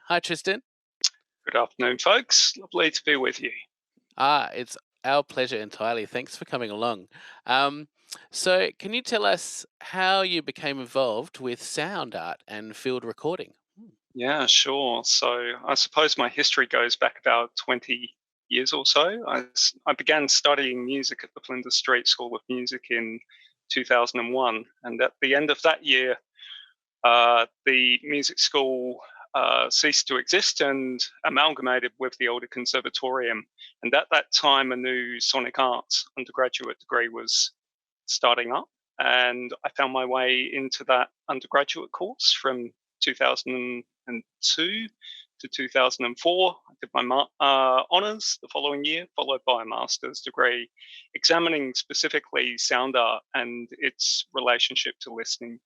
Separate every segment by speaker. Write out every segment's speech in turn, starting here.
Speaker 1: Hi, Tristan.
Speaker 2: Good afternoon, folks. Lovely to be with you.
Speaker 1: It's our pleasure entirely. Thanks for coming along. Um, so, can you tell us how you became involved with sound art and field recording?
Speaker 2: Yeah, sure. So I suppose my history goes back about 20 years or so. I began studying music at the Flinders Street School of Music in 2001. And at the end of that year, the music school ceased to exist and amalgamated with the older conservatorium. And at that time, a new sonic arts undergraduate degree was starting up, and I found my way into that undergraduate course from 2002 to 2004. I did my honours the following year, followed by a master's degree, examining specifically sound art and its relationship to listening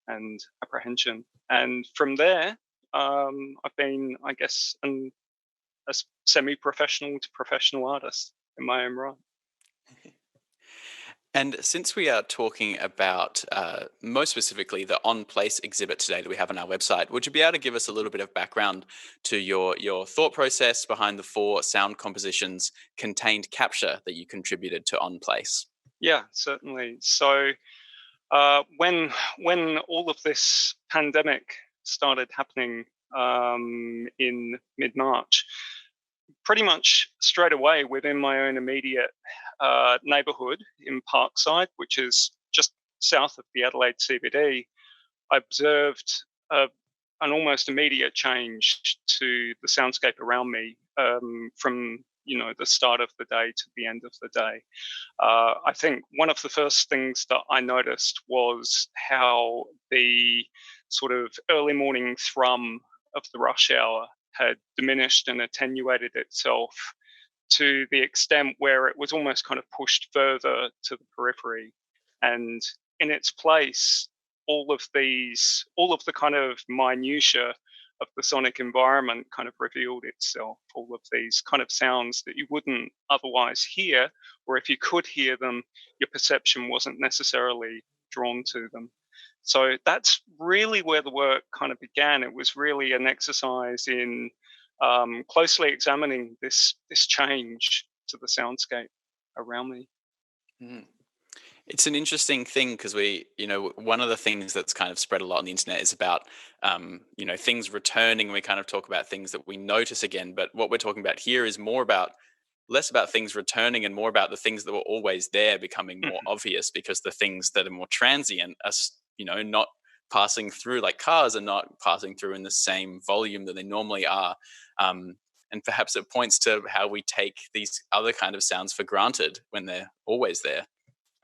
Speaker 2: and apprehension. And from there, I've been, I guess, a semi-professional to professional artist in my own right.
Speaker 3: And since we are talking about most specifically the on place exhibit today that we have on our website, would you be able to give us a little bit of background to your thought process behind the four sound compositions contained capture that you contributed to on place?
Speaker 2: Yeah, certainly. So when all of this pandemic started happening in mid March, pretty much straight away within my own immediate neighbourhood in Parkside, which is just south of the Adelaide CBD, I observed an almost immediate change to the soundscape around me from the start of the day to the end of the day. I think one of the first things that I noticed was how the sort of early morning thrum of the rush hour had diminished and attenuated itself to the extent where it was almost kind of pushed further to the periphery. And in its place, all of the kind of minutiae of the sonic environment kind of revealed itself. All of these kind of sounds that you wouldn't otherwise hear, or if you could hear them, your perception wasn't necessarily drawn to them. So that's really where the work kind of began. It was really an exercise in closely examining this change to the soundscape around me.
Speaker 3: Mm. It's an interesting thing because one of the things that's kind of spread a lot on the internet is about, things returning. We kind of talk about things that we notice again, but what we're talking about here is less about things returning and more about the things that were always there becoming more
Speaker 2: Mhm.
Speaker 3: obvious because the things that are more transient are, not passing through like cars are not passing through in the same volume that they normally are. And perhaps it points to how we take these other kind of sounds for granted when they're always there.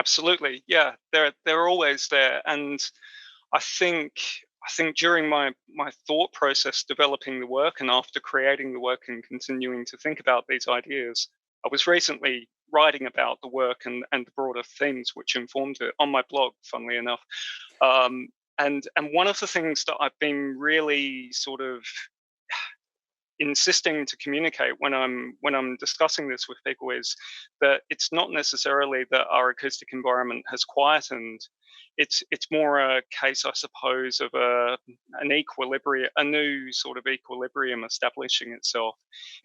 Speaker 2: Absolutely, yeah, they're always there, and I think I think during my thought process developing the work and after creating the work and continuing to think about these ideas, I was recently writing about the work and the broader themes which informed it on my blog, funnily enough. Um, and one of the things that I've been really sort of insisting to communicate when I'm discussing this with people is that it's not necessarily that our acoustic environment has quietened. It's more a case, I suppose, of an equilibrium, a new sort of equilibrium establishing itself,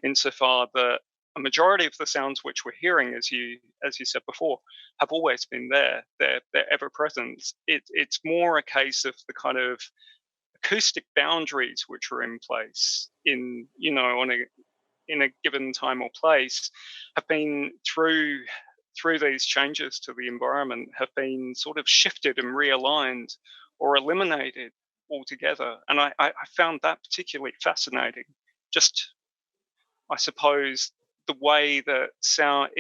Speaker 2: insofar that a majority of the sounds which we're hearing, as you said before, have always been there. They're ever present. It's more a case of the kind of acoustic boundaries which are in place in on a in a given time or place have been through these changes to the environment have been sort of shifted and realigned or eliminated altogether. And I found that particularly fascinating. Just I suppose the way that sound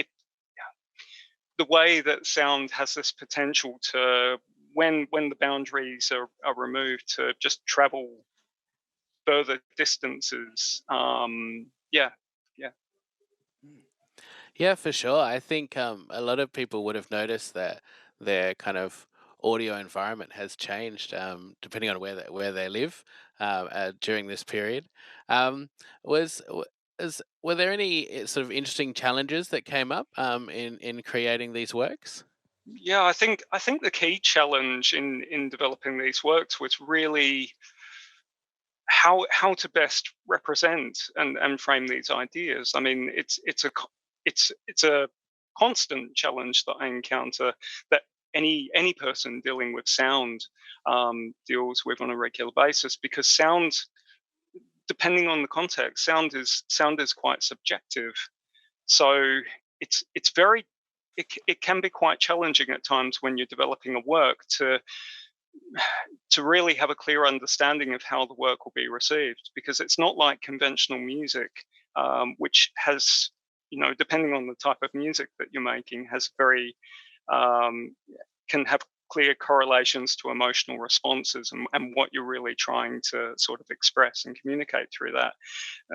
Speaker 2: has this potential to when the boundaries are removed to just travel further distances. Yeah, yeah.
Speaker 3: Mm.
Speaker 1: Yeah, for sure. I think a lot of people would have noticed that their kind of audio environment has changed depending on where they live during this period. Um, was w- were there any sort of interesting challenges that came up in creating these works?
Speaker 2: Yeah, I think the key challenge in developing these works was really how to best represent and frame these ideas. I mean, it's a constant challenge that I encounter, that any person dealing with sound deals with on a regular basis, because sound, depending on the context, sound is quite subjective. So it's very it can be quite challenging at times when you're developing a work to really have a clear understanding of how the work will be received, because it's not like conventional music, which has, depending on the type of music that you're making, has very um, can have clear correlations to emotional responses and what you're really trying to sort of express and communicate through that.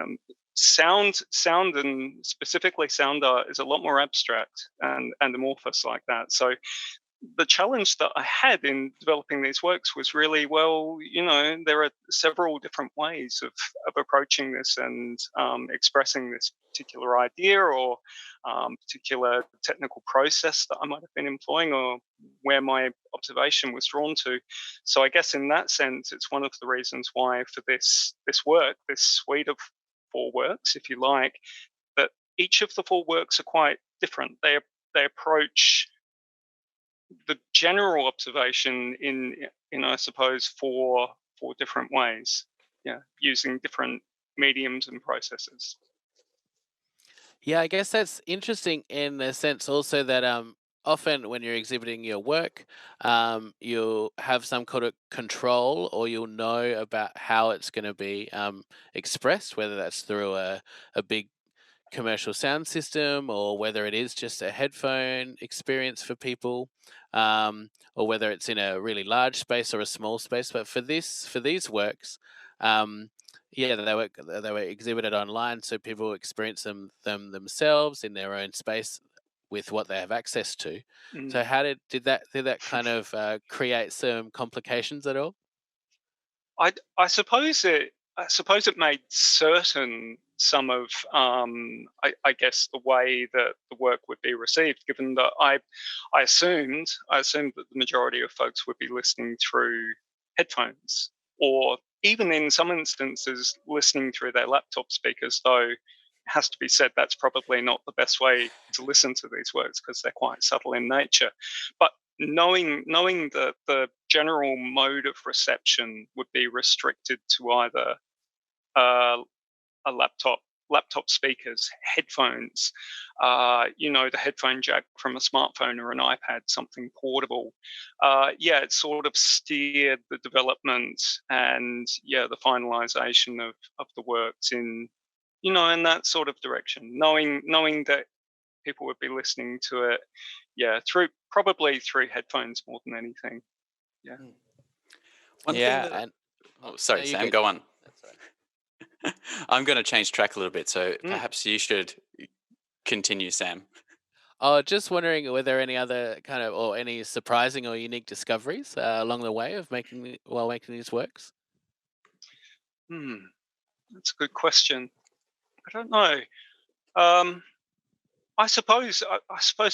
Speaker 2: Um, sound, and specifically sound art, is a lot more abstract and amorphous like that. So the challenge that I had in developing these works was really, well, there are several different ways of approaching this and expressing this particular idea, or particular technical process that I might have been employing, or where my observation was drawn to. So I guess in that sense, it's one of the reasons why for this work, this suite of 4 works, if you like, that each of the 4 works are quite different. They approach the general observation in I suppose 4 different ways, using different mediums and processes.
Speaker 1: Yeah, I guess that's interesting in the sense also that often when you're exhibiting your work, you'll have some kind of control, or you'll know about how it's going to be expressed, whether that's through a big commercial sound system, or whether it is just a headphone experience for people, or whether it's in a really large space or a small space. But for these works, um, yeah, they were exhibited online, so people experience them themselves in their own space with what they have access to.
Speaker 2: Mm.
Speaker 1: So how did that kind of create some complications at all?
Speaker 2: I suppose it made certain some of I guess the way that the work would be received, given that I assumed that the majority of folks would be listening through headphones, or even in some instances listening through their laptop speakers, though it has to be said that's probably not the best way to listen to these works, because they're quite subtle in nature. But knowing that the general mode of reception would be restricted to either uh, a laptop speakers, headphones, the headphone jack from a smartphone or an iPad, something portable. It sort of steered the development and the finalization of the works in that sort of direction. Knowing that people would be listening to it, probably through headphones more than anything. Yeah.
Speaker 3: Mm. One thing
Speaker 1: Yeah,
Speaker 3: that
Speaker 1: and
Speaker 3: oh,
Speaker 1: no,
Speaker 3: sorry,
Speaker 1: you
Speaker 3: Sam,
Speaker 1: go.
Speaker 3: go on.
Speaker 1: That's all right.
Speaker 3: I'm going to change track a little bit, so
Speaker 2: Mm.
Speaker 3: perhaps you should continue, Sam.
Speaker 1: Oh, just wondering, were there any other kind of, or any surprising or unique discoveries along the way of while making these works?
Speaker 2: Hmm. That's a good question. I don't know. Um, I suppose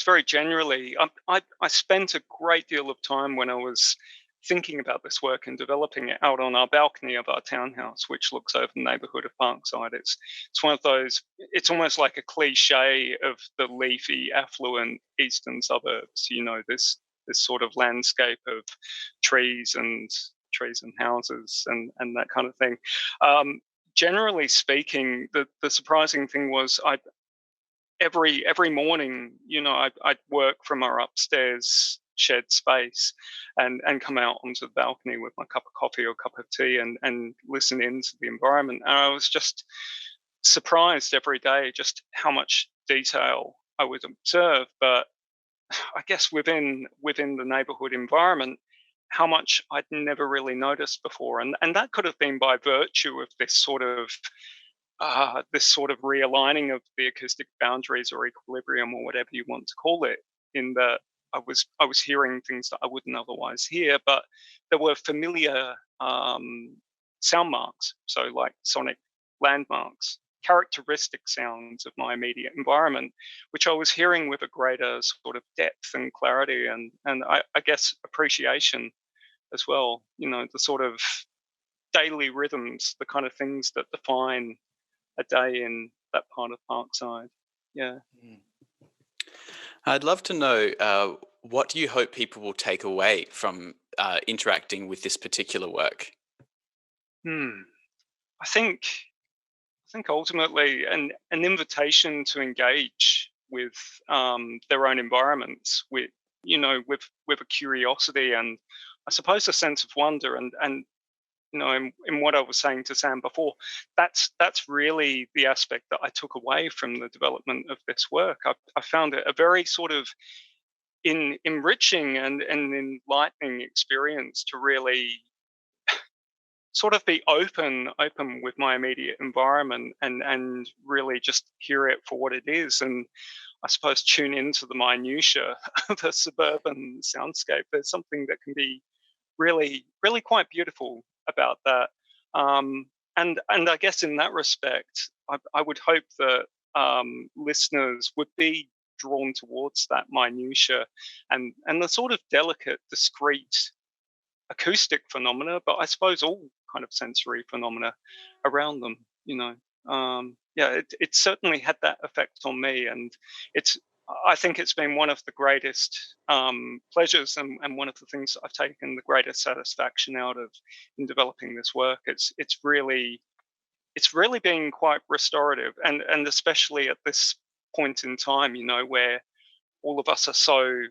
Speaker 2: very generally, I spent a great deal of time when I was thinking about this work and developing it out on our balcony of our townhouse, which looks over the neighbourhood of Parkside. It's one of those. It's almost like a cliche of the leafy, affluent eastern suburbs. This sort of landscape of trees and houses and that kind of thing. Um, Generally speaking, the surprising thing was every morning, I'd work from our upstairs shed space and come out onto the balcony with my cup of coffee or cup of tea and listen into the environment. And I was just surprised every day just how much detail I would observe. But I guess within the neighborhood environment, how much I'd never really noticed before. And that could have been by virtue of this sort of realigning of the acoustic boundaries or equilibrium or whatever you want to call it, in that I was hearing things that I wouldn't otherwise hear, but there were familiar sound marks, so like sonic landmarks, characteristic sounds of my immediate environment, which I was hearing with a greater sort of depth and clarity and I guess appreciation as well. The sort of daily rhythms, the kind of things that define a day in that part of Parkside. Yeah.
Speaker 3: Mm. I'd love to know what do you hope people will take away from interacting with this particular work?
Speaker 2: Hmm. I think ultimately an invitation to engage with their own environments, with with a curiosity, and I suppose a sense of wonder, and in what I was saying to Sam before, that's really the aspect that I took away from the development of this work. I found it a very sort of enriching and enlightening experience to really sort of be open with my immediate environment, and really just hear it for what it is, and I suppose tune into the minutiae of a suburban soundscape. There's something that can be really quite beautiful about that. Um, and I guess in that respect, I would hope that listeners would be drawn towards that minutiae, and the sort of delicate, discrete acoustic phenomena, but I suppose all kind of sensory phenomena around them. Yeah, it certainly had that effect on me, and it's. I think it's been one of the greatest pleasures, and one of the things that I've taken the greatest satisfaction out of in developing this work. It's really been quite restorative, and especially at this point in time, where all of us are so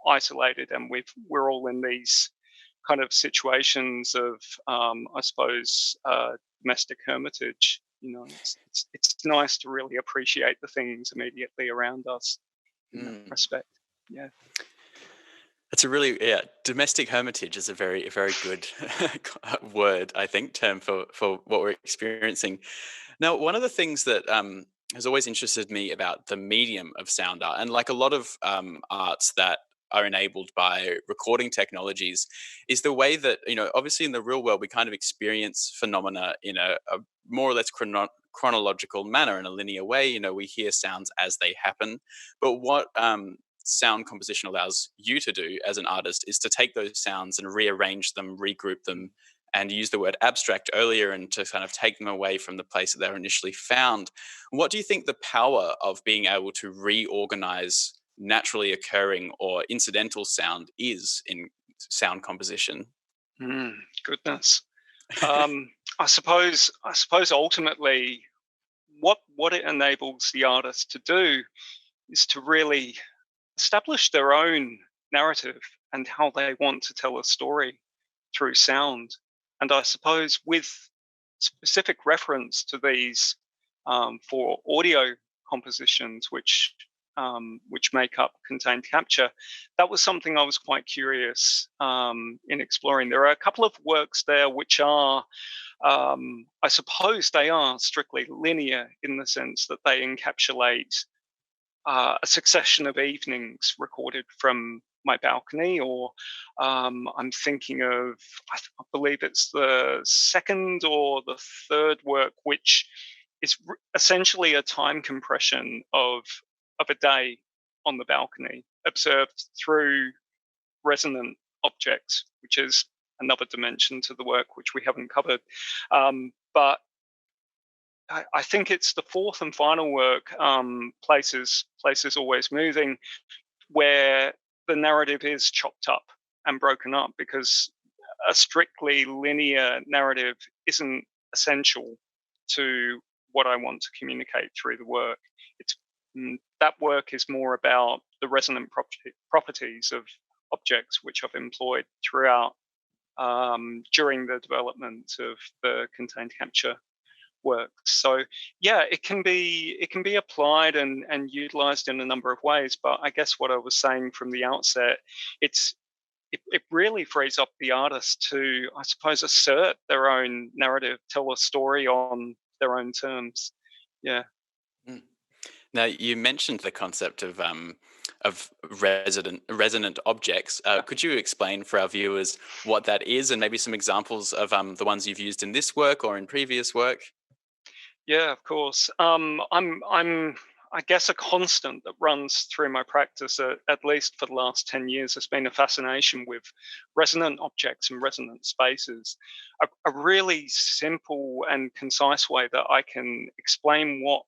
Speaker 2: isolated, and we're all in these kind of situations of, I suppose, domestic hermitage. It's nice to really appreciate the things immediately around us in that respect. Yeah.
Speaker 3: It's a really, domestic hermitage is a very good word, I think, term for what we're experiencing. Now, one of the things that has always interested me about the medium of sound art, and like a lot of arts that are enabled by recording technologies, is the way that, obviously in the real world, we kind of experience phenomena in a more or less chronological manner, in a linear way. We hear sounds as they happen. But what sound composition allows you to do as an artist is to take those sounds and rearrange them, regroup them, and use the word abstract earlier, and to kind of take them away from the place that they're initially found. What do you think the power of being able to reorganize naturally occurring or incidental sound is in sound composition?
Speaker 2: Goodness. I suppose ultimately what it enables the artist to do is to really establish their own narrative and how they want to tell a story through sound. And I suppose with specific reference to these for audio compositions, which make up contained capture, that was something I was quite curious in exploring. There are a couple of works there which are, I suppose, they are strictly linear in the sense that they encapsulate a succession of evenings recorded from my balcony, or I'm thinking of, I believe it's the second or the third work, which is essentially a time compression of a day on the balcony, observed through resonant objects, which is another dimension to the work which we haven't covered. But I think it's the fourth and final work, Places Always Moving, where the narrative is chopped up and broken up, because a strictly linear narrative isn't essential to what I want to communicate through the work. That work is more about the resonant properties of objects which I've employed throughout during the development of the contained capture works. So yeah, it can be applied and utilized in a number of ways. But I guess what I was saying from the outset, it really frees up the artist to, I suppose, assert their own narrative, tell a story on their own terms. Yeah.
Speaker 3: Now, you mentioned the concept of resonant objects. Could you explain for our viewers what that is, and maybe some examples of the ones you've used in this work or in previous work?
Speaker 2: Yeah, of course. I I guess a constant that runs through my practice, at least for the last 10 years, has been a fascination with resonant objects and resonant spaces. A really simple and concise way that I can explain what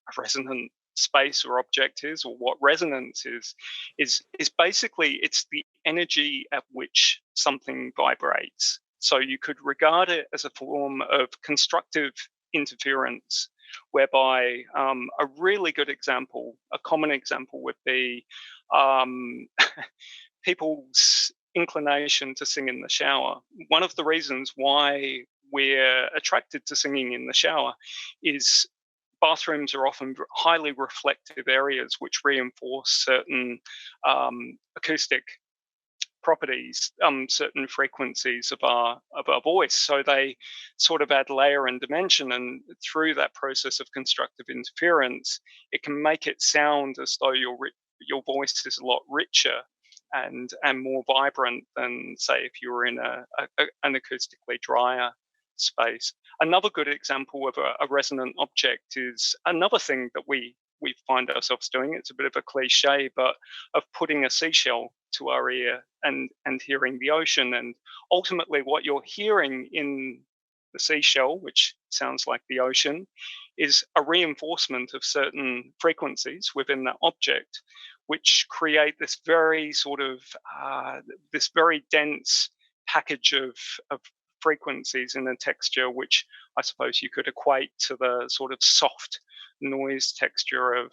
Speaker 2: a resonant space or object is, or what resonance is basically it's the energy at which something vibrates. So you could regard it as a form of constructive interference, whereby a really good example, a common example would be um, people's inclination to sing in the shower. One of the reasons why we're attracted to singing in the shower is bathrooms are often highly reflective areas which reinforce certain acoustic properties, certain frequencies of our voice. So they sort of add layer and dimension, and through that process of constructive interference, it can make it sound as though your voice is a lot richer and more vibrant than, say, if you were in an acoustically drier space. Another good example of a resonant object is another thing that we find ourselves doing. It's a bit of a cliche, but of putting a seashell to our ear and hearing the ocean. And ultimately, what you're hearing in the seashell, which sounds like the ocean, is a reinforcement of certain frequencies within that object, which create this very sort of this very dense package of frequencies in a texture, which I suppose you could equate to the sort of soft noise texture of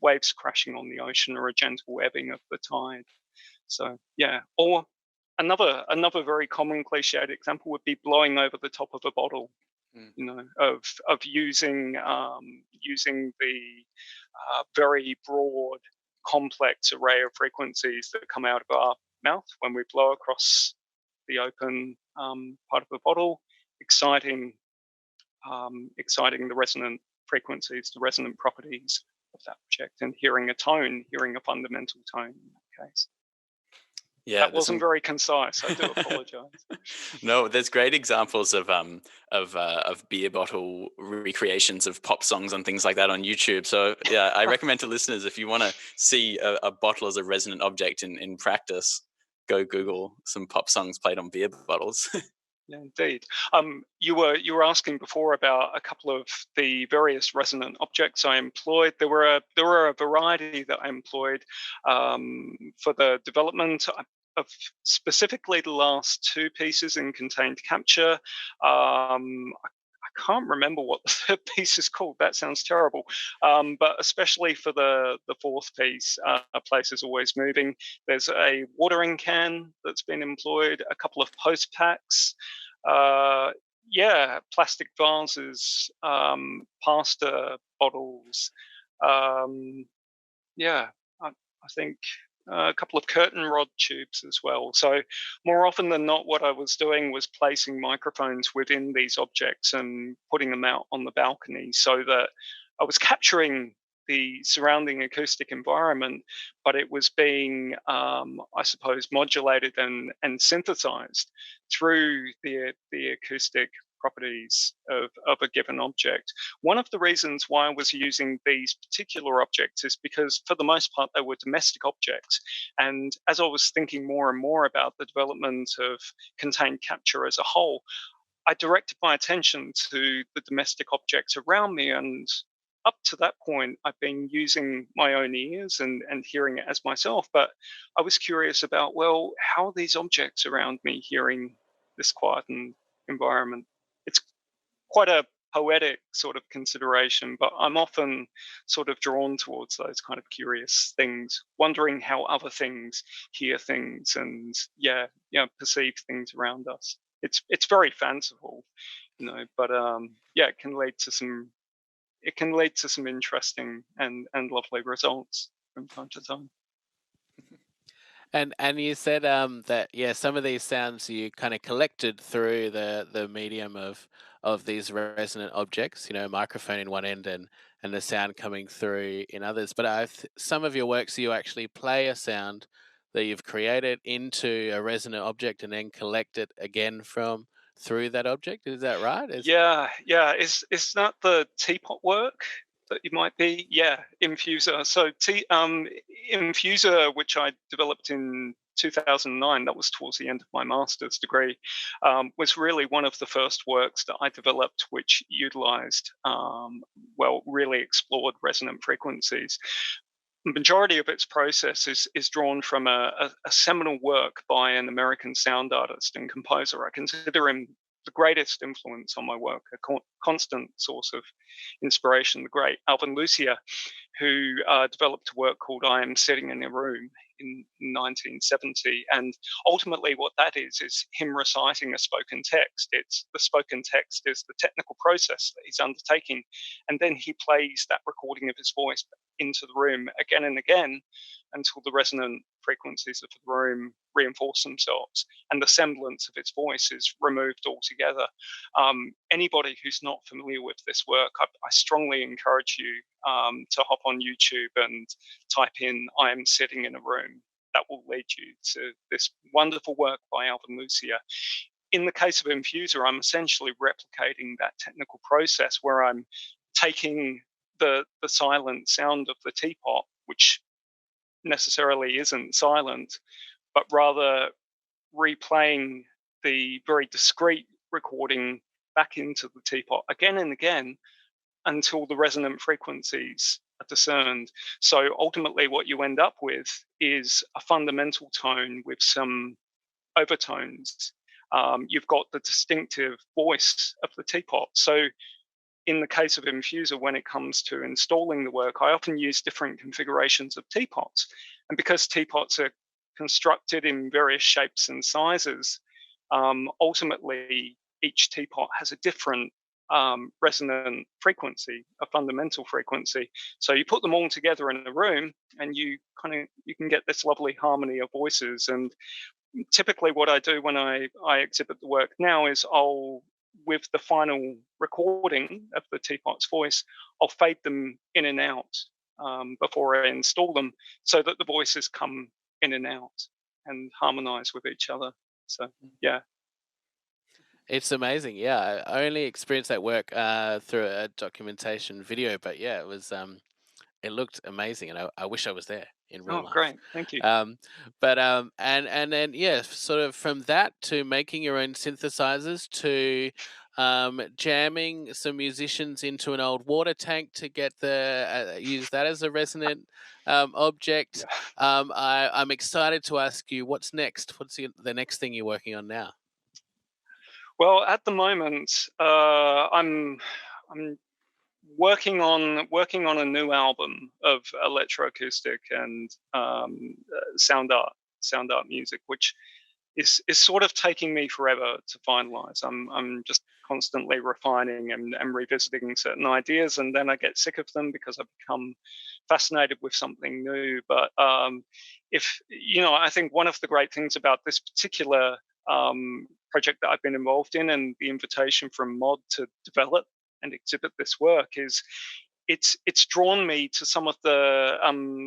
Speaker 2: waves crashing on the ocean, or a gentle ebbing of the tide. So yeah, or another very common cliched example would be blowing over the top of a bottle. You know, of using the very broad, complex array of frequencies that come out of our mouth when we blow across the open part of the bottle, exciting the resonant frequencies, the resonant properties of that object, and hearing a fundamental tone in that case.
Speaker 3: Yeah,
Speaker 2: that wasn't very concise. I do apologize.
Speaker 3: No, there's great examples of beer bottle recreations of pop songs and things like that on YouTube. So yeah, I recommend to listeners, if you want to see a bottle as a resonant object in practice, go Google some pop songs played on beer bottles.
Speaker 2: Yeah, indeed. You were asking before about a couple of the various resonant objects I employed. There were a variety that I employed for the development of specifically the last two pieces in contained capture. I can't remember what the third piece is called. That sounds terrible. But especially for the fourth piece, A Place Is Always Moving, there's a watering can that's been employed, a couple of post packs, plastic vases, pasta bottles, I think a couple of curtain rod tubes as well. So more often than not, what I was doing was placing microphones within these objects and putting them out on the balcony, so that I was capturing the surrounding acoustic environment, but it was being, I suppose, modulated and synthesized through the acoustic properties of a given object. One of the reasons why I was using these particular objects is because, for the most part, they were domestic objects. And as I was thinking more and more about the development of contained capture as a whole, I directed my attention to the domestic objects around me. And up to that point, I've been using my own ears and hearing it as myself. But I was curious about, well, how are these objects around me hearing this quietened environment? It's quite a poetic sort of consideration, but I'm often sort of drawn towards those kind of curious things, wondering how other things hear things and perceive things around us. It's very fanciful, but it can lead to some interesting and lovely results from time to time.
Speaker 1: And you said that some of these sounds you kind of collected through the medium of these resonant objects, microphone in one end and the sound coming through in others. But some of your works you actually play a sound that you've created into a resonant object and then collect it again through that object. Is that right?
Speaker 2: Yeah. Is that the teapot work that you might be. Yeah, Infuser. So Infuser, which I developed in 2009, that was towards the end of my master's degree, was really one of the first works that I developed which utilized, really explored resonant frequencies. The majority of its process is drawn from a seminal work by an American sound artist and composer. I consider him the greatest influence on my work, a constant source of inspiration, the great Alvin Lucier, who developed a work called I Am Sitting in a Room in 1970. And ultimately what that is him reciting a spoken text. It's the spoken text is the technical process that he's undertaking. And then he plays that recording of his voice into the room again and again until the resonant frequencies of the room reinforce themselves and the semblance of its voice is removed altogether. Anybody who's not familiar with this work, I strongly encourage you to hop on YouTube and type in I Am Sitting in a Room. That will lead you to this wonderful work by Alvin Lucier. In the case of Infuser, I'm essentially replicating that technical process where I'm taking the silent sound of the teapot, which necessarily isn't silent, but rather replaying the very discrete recording back into the teapot again and again until the resonant frequencies are discerned. So ultimately what you end up with is a fundamental tone with some overtones. You've got the distinctive voice of the teapot. So in the case of Infuser, when it comes to installing the work, I often use different configurations of teapots. And because teapots are constructed in various shapes and sizes, ultimately each teapot has a different resonant frequency, a fundamental frequency. So you put them all together in a room and you can get this lovely harmony of voices. And typically what I do when I exhibit the work now is with the final recording of the teapot's voice, I'll fade them in and out before I install them so that the voices come in and out and harmonize with each other. So, yeah.
Speaker 1: It's amazing. Yeah, I only experienced that work through a documentation video, but yeah, it looked amazing, and I wish I was there in real
Speaker 2: Oh,
Speaker 1: life.
Speaker 2: great. Thank you.
Speaker 1: And then yeah, sort of from that to making your own synthesizers to jamming some musicians into an old water tank to get use that as a resonant object.
Speaker 2: Yeah.
Speaker 1: I'm excited to ask you what's next. What's the next thing you're working on now?
Speaker 2: Well, at the moment, I'm working on a new album of electroacoustic and sound art music, which is sort of taking me forever to finalize. I'm just constantly refining and revisiting certain ideas, and then I get sick of them because I become fascinated with something new. But I think one of the great things about this particular project that I've been involved in and the invitation from Mod to develop and exhibit this work is it's drawn me to some of the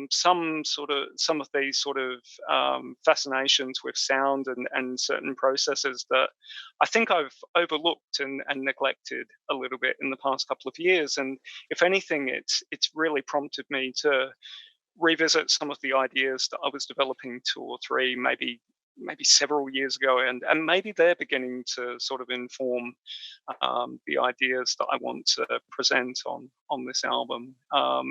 Speaker 2: some of these sort of fascinations with sound and certain processes that I think I've overlooked and neglected a little bit in the past couple of years. And if anything, it's really prompted me to revisit some of the ideas that I was developing 2 or 3, maybe several years ago, and maybe they're beginning to sort of inform the ideas that I want to present on this album.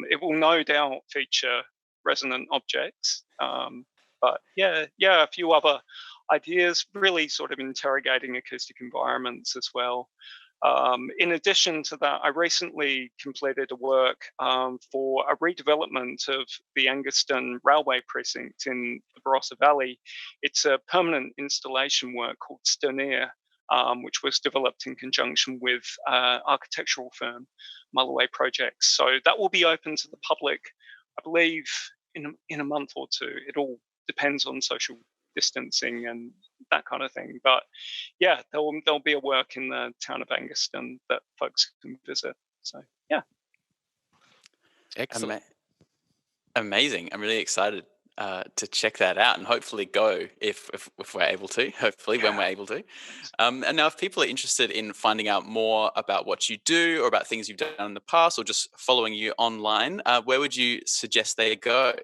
Speaker 2: It will no doubt feature resonant objects, but yeah, a few other ideas, really sort of interrogating acoustic environments as well. In addition to that, I recently completed a work for a redevelopment of the Anguston Railway Precinct in the Barossa Valley. It's a permanent installation work called Sternier, which was developed in conjunction with architectural firm Mulloway Projects. So that will be open to the public, I believe, in a month or two. It all depends on social distancing and that kind of thing. But yeah, there'll be a work in the town of Anguston that folks can visit. So yeah.
Speaker 1: Excellent.
Speaker 3: Amazing. I'm really excited. to check that out and hopefully go if we're able to. Hopefully, when we're able to.
Speaker 2: Thanks.
Speaker 3: And now, if people are interested in finding out more about what you do or about things you've done in the past, or just following you online, where would you suggest they go?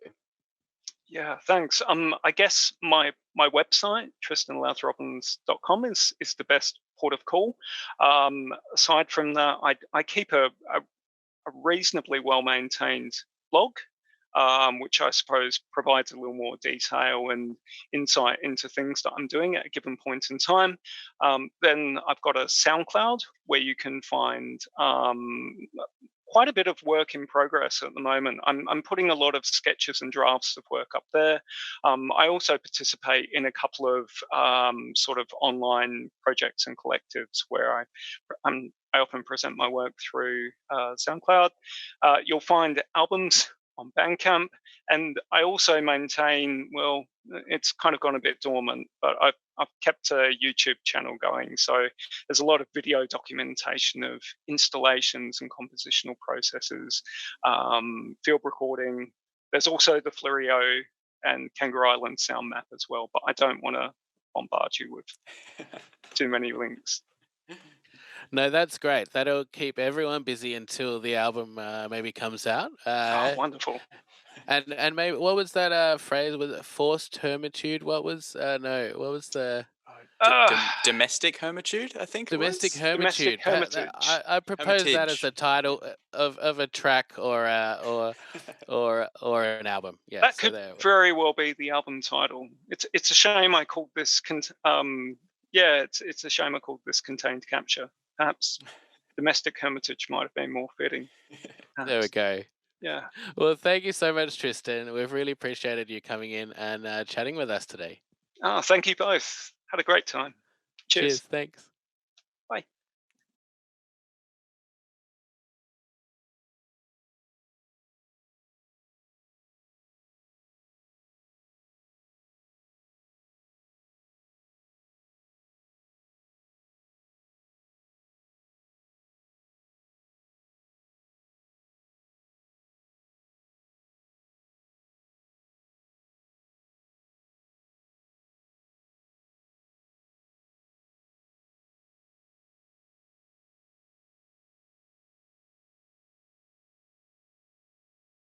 Speaker 2: Yeah, thanks. I guess my website, tristanlouth-robins.com, is the best port of call. Aside from that, I keep a reasonably well-maintained blog, which I suppose provides a little more detail and insight into things that I'm doing at a given point in time. Then I've got a SoundCloud where you can find quite a bit of work in progress at the moment. I'm putting a lot of sketches and drafts of work up there. I also participate in a couple of sort of online projects and collectives where I often present my work through SoundCloud. You'll find albums on Bandcamp, and I also maintain, well, it's kind of gone a bit dormant, but I've kept a YouTube channel going. So there's a lot of video documentation of installations and compositional processes, field recording. There's also the Flerio and Kangaroo Island sound map as well, but I don't want to bombard you with too many links.
Speaker 1: No, that's great. That'll keep everyone busy until the album maybe comes out.
Speaker 2: Oh, wonderful.
Speaker 1: And maybe what was that phrase? Was it forced hermitude? What was no? What was the
Speaker 3: Domestic hermitude, I think
Speaker 1: domestic
Speaker 3: it was.
Speaker 1: hermitude?
Speaker 2: Domestic hermitage.
Speaker 1: I propose that as
Speaker 3: Hermitage.
Speaker 1: a title of a track or an album. Yeah.
Speaker 2: That
Speaker 1: So
Speaker 2: could
Speaker 1: there.
Speaker 2: very well be the album title. It's a shame I called this it's a shame I called this contained capture. Perhaps domestic hermitage might have been more fitting.
Speaker 1: There we go.
Speaker 2: Yeah.
Speaker 1: Well, thank you so much, Tristan. We've really appreciated you coming in and chatting with us today.
Speaker 2: Thank you both. Had a great time. Cheers.
Speaker 1: Cheers. Thanks.